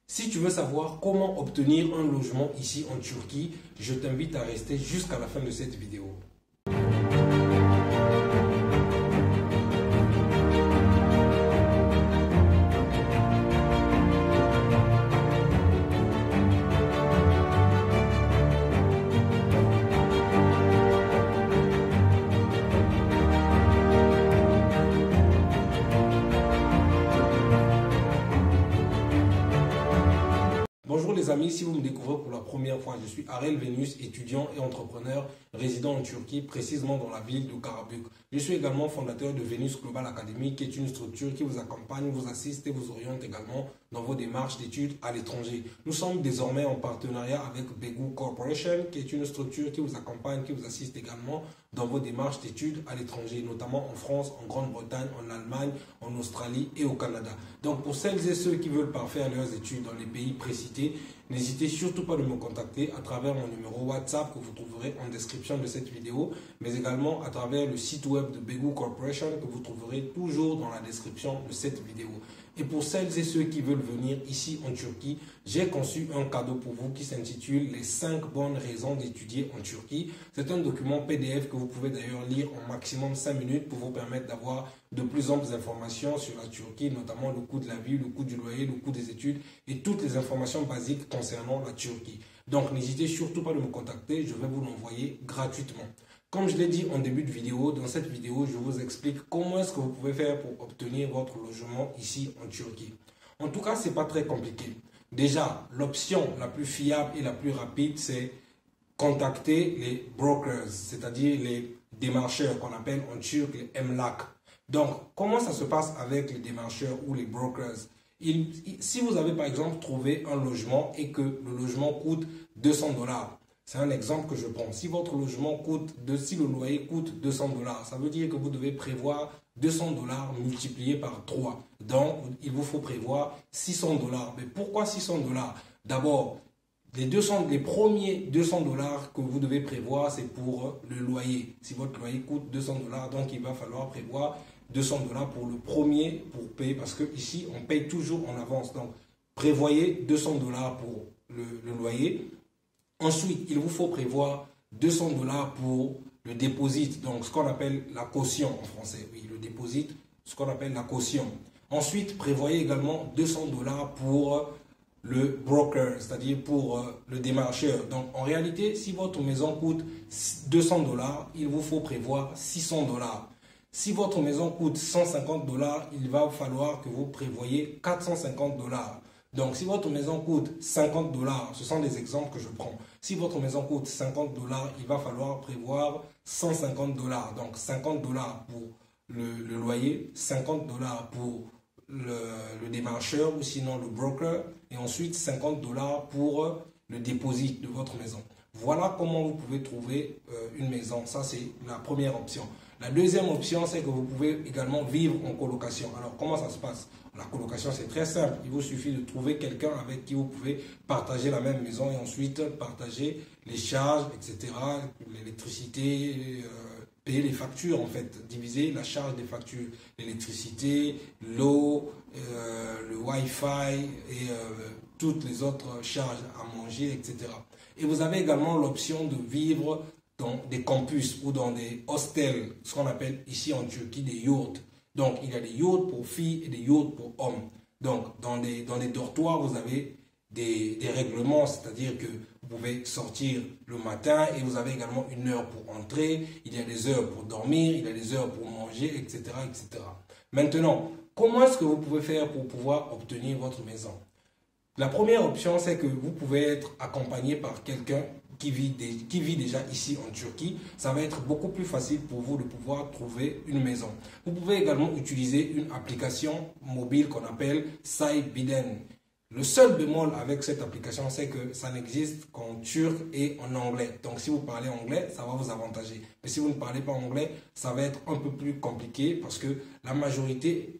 Si tu veux savoir comment obtenir un logement ici en Turquie, je t'invite à rester jusqu'à la fin de cette vidéo. Bonjour les amis, si vous me découvrez pour la première fois, je suis Arel Venus, étudiant et entrepreneur résident en Turquie, précisément dans la ville de Karabük. Je suis également fondateur de Venus Global Academy, qui est une structure qui vous accompagne, vous assiste et vous oriente également dans vos démarches d'études à l'étranger. Nous sommes désormais en partenariat avec Begu Corporation, qui est une structure qui vous accompagne, qui vous assiste également dans vos démarches d'études à l'étranger, notamment en France, en Grande-Bretagne, en Allemagne, en Australie et au Canada. Donc pour celles et ceux qui veulent parfaire leurs études dans les pays précités, n'hésitez surtout pas de me contacter à travers mon numéro WhatsApp que vous trouverez en description de cette vidéo, mais également à travers le site web de Begu Corporation que vous trouverez toujours dans la description de cette vidéo. Et pour celles et ceux qui veulent venir ici en Turquie, j'ai conçu un cadeau pour vous qui s'intitule Les 5 bonnes raisons d'étudier en Turquie. C'est un document PDF que vous pouvez d'ailleurs lire en maximum 5 minutes pour vous permettre d'avoir de plus amples informations sur la Turquie, notamment le coût de la vie, le coût du loyer, le coût des études et toutes les informations basiques concernant la Turquie. Donc n'hésitez surtout pas de me contacter, je vais vous l'envoyer gratuitement. Comme je l'ai dit en début de vidéo, dans cette vidéo, je vous explique comment est-ce que vous pouvez faire pour obtenir votre logement ici en Turquie. En tout cas, ce n'est pas très compliqué. Déjà, l'option la plus fiable et la plus rapide, c'est contacter les brokers, c'est-à-dire les démarcheurs qu'on appelle en turc les emlak. Donc, comment ça se passe avec les démarcheurs ou les brokers? Si vous avez par exemple trouvé un logement et que le logement coûte 200 $, c'est un exemple que je prends. Si votre logement coûte, si le loyer coûte 200 $, ça veut dire que vous devez prévoir 200 $ multiplié par 3. Donc, il vous faut prévoir 600 $. Mais pourquoi 600 $? D'abord, les premiers 200 $ que vous devez prévoir, c'est pour le loyer. Si votre loyer coûte 200 $, donc il va falloir prévoir 200 $ pour le premier pour payer, parce que ici, on paye toujours en avance. Donc, prévoyez 200 $ pour le loyer. Ensuite, il vous faut prévoir 200 $ pour le dépôt, donc ce qu'on appelle la caution en français. Oui, le dépôt, ce qu'on appelle la caution. Ensuite, prévoyez également 200 $ pour le broker, c'est-à-dire pour le démarcheur. Donc, en réalité, si votre maison coûte 200 $, il vous faut prévoir 600 $. Si votre maison coûte 150 $, il va falloir que vous prévoyez 450 $. Donc, si votre maison coûte 50 $, ce sont des exemples que je prends. Si votre maison coûte 50 $, il va falloir prévoir 150 $. Donc, 50 $ pour le loyer, 50 $ pour le démarcheur ou sinon le broker, et ensuite 50 $ pour le dépôt de votre maison. Voilà comment vous pouvez trouver une maison. Ça, c'est la première option. La deuxième option, c'est que vous pouvez également vivre en colocation. Alors, comment ça se passe? La colocation, c'est très simple. Il vous suffit de trouver quelqu'un avec qui vous pouvez partager la même maison et ensuite partager les charges, etc., l'électricité, payer les factures, en fait, diviser la charge des factures, l'électricité, l'eau, le Wi-Fi et toutes les autres charges à manger, etc. Et vous avez également l'option de vivre dans des campus ou dans des hostels, ce qu'on appelle ici en Turquie des yurts. Donc, il y a des yurts pour filles et des yurts pour hommes. Donc, dans les dortoirs, vous avez des règlements, c'est-à-dire que vous pouvez sortir le matin et vous avez également une heure pour entrer, il y a des heures pour dormir, il y a des heures pour manger, etc., etc. Maintenant, comment est-ce que vous pouvez faire pour pouvoir obtenir votre maison? La première option, c'est que vous pouvez être accompagné par quelqu'un qui vit déjà ici en Turquie. Ça va être beaucoup plus facile pour vous de pouvoir trouver une maison. Vous pouvez également utiliser une application mobile qu'on appelle Saybiden. Le seul bémol avec cette application, c'est que ça n'existe qu'en turc et en anglais. Donc, si vous parlez anglais, ça va vous avantager. Mais si vous ne parlez pas anglais, ça va être un peu plus compliqué parce que la majorité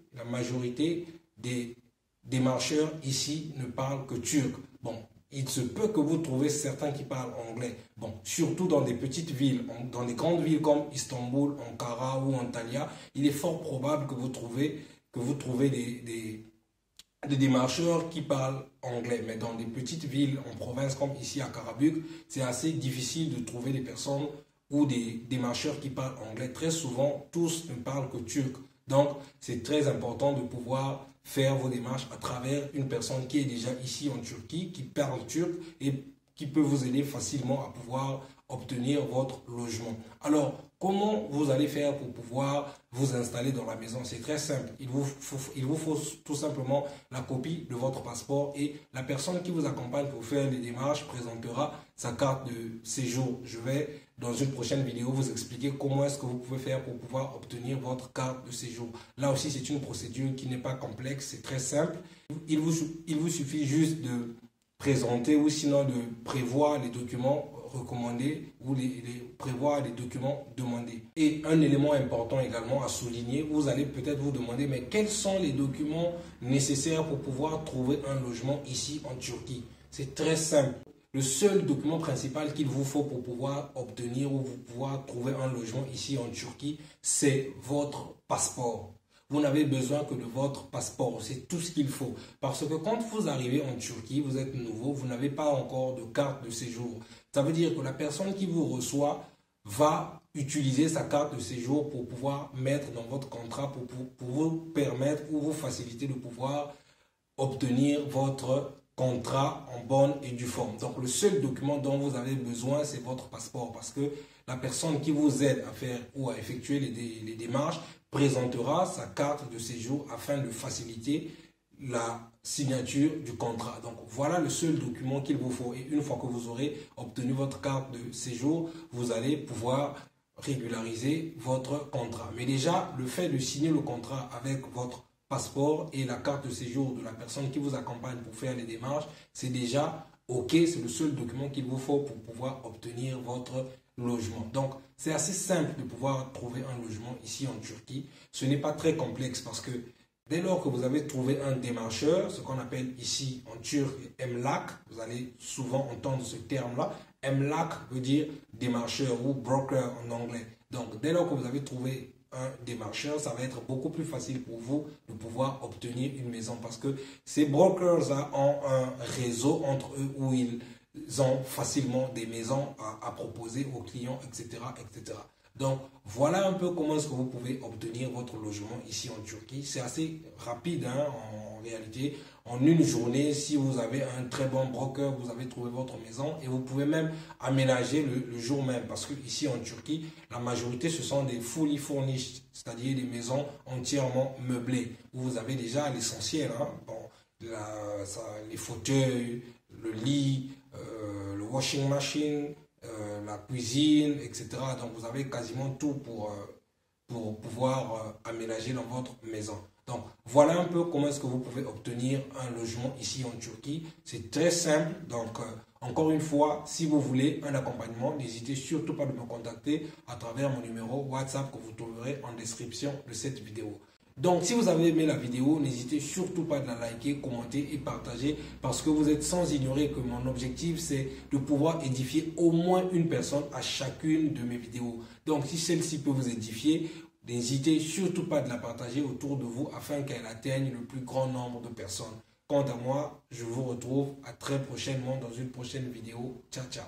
des démarcheurs ici ne parlent que turc. Bon, il se peut que vous trouviez certains qui parlent anglais. Bon, surtout dans des petites villes, dans des grandes villes comme Istanbul, Ankara ou Antalya, il est fort probable que vous trouviez des démarcheurs qui parlent anglais. Mais dans des petites villes en province comme ici à Karabük, c'est assez difficile de trouver des personnes ou des démarcheurs qui parlent anglais. Très souvent, tous ne parlent que turc. Donc, c'est très important de pouvoir faire vos démarches à travers une personne qui est déjà ici en Turquie, qui parle turc et qui peut vous aider facilement à pouvoir obtenir votre logement. Alors, comment vous allez faire pour pouvoir vous installer dans la maison? C'est très simple. Il vous faut tout simplement la copie de votre passeport et la personne qui vous accompagne pour faire les démarches présentera sa carte de séjour. Je vais, dans une prochaine vidéo, vous expliquer comment est-ce que vous pouvez faire pour pouvoir obtenir votre carte de séjour. Là aussi, c'est une procédure qui n'est pas complexe, c'est très simple. Il vous suffit juste de présenter ou sinon de prévoir les documents recommandés ou prévoir les documents demandés. Et un élément important également à souligner, vous allez peut-être vous demander, mais quels sont les documents nécessaires pour pouvoir trouver un logement ici en Turquie? C'est très simple. Le seul document principal qu'il vous faut pour pouvoir obtenir ou pouvoir trouver un logement ici en Turquie, c'est votre passeport. Vous n'avez besoin que de votre passeport, c'est tout ce qu'il faut. Parce que quand vous arrivez en Turquie, vous êtes nouveau, vous n'avez pas encore de carte de séjour. Ça veut dire que la personne qui vous reçoit va utiliser sa carte de séjour pour pouvoir mettre dans votre contrat, pour vous permettre ou vous faciliter de pouvoir obtenir votre contrat en bonne et due forme. Donc le seul document dont vous avez besoin, c'est votre passeport parce que la personne qui vous aide à faire ou à effectuer les démarches présentera sa carte de séjour afin de faciliter la signature du contrat. Donc voilà le seul document qu'il vous faut. Et une fois que vous aurez obtenu votre carte de séjour, vous allez pouvoir régulariser votre contrat. Mais déjà, le fait de signer le contrat avec votre passeport et la carte de séjour de la personne qui vous accompagne pour faire les démarches, c'est déjà OK, c'est le seul document qu'il vous faut pour pouvoir obtenir votre logement. Donc, c'est assez simple de pouvoir trouver un logement ici en Turquie. Ce n'est pas très complexe parce que dès lors que vous avez trouvé un démarcheur, ce qu'on appelle ici en turc emlak, vous allez souvent entendre ce terme-là. Emlak veut dire démarcheur ou broker en anglais. Donc, dès lors que vous avez trouvé un démarcheur, ça va être beaucoup plus facile pour vous de pouvoir obtenir une maison parce que ces brokers ont un réseau entre eux où ils ont facilement des maisons à proposer aux clients, etc., etc. Donc, voilà un peu comment est-ce que vous pouvez obtenir votre logement ici en Turquie. C'est assez rapide hein, en réalité. En une journée, si vous avez un très bon broker, vous avez trouvé votre maison et vous pouvez même aménager le jour même. Parce que ici en Turquie, la majorité, ce sont des fully furnished, c'est-à-dire des maisons entièrement meublées, où vous avez déjà l'essentiel. Hein, bon, les fauteuils, le lit, le washing machine, la cuisine, etc. Donc vous avez quasiment tout pour pouvoir aménager dans votre maison. Donc voilà un peu comment est-ce que vous pouvez obtenir un logement ici en Turquie. C'est très simple. Donc encore une fois, si vous voulez un accompagnement, n'hésitez surtout pas de me contacter à travers mon numéro WhatsApp que vous trouverez en description de cette vidéo. Donc, si vous avez aimé la vidéo, n'hésitez surtout pas de la liker, commenter et partager parce que vous êtes sans ignorer que mon objectif, c'est de pouvoir édifier au moins une personne à chacune de mes vidéos. Donc, si celle-ci peut vous édifier, n'hésitez surtout pas de la partager autour de vous afin qu'elle atteigne le plus grand nombre de personnes. Quant à moi, je vous retrouve à très prochainement dans une prochaine vidéo. Ciao, ciao.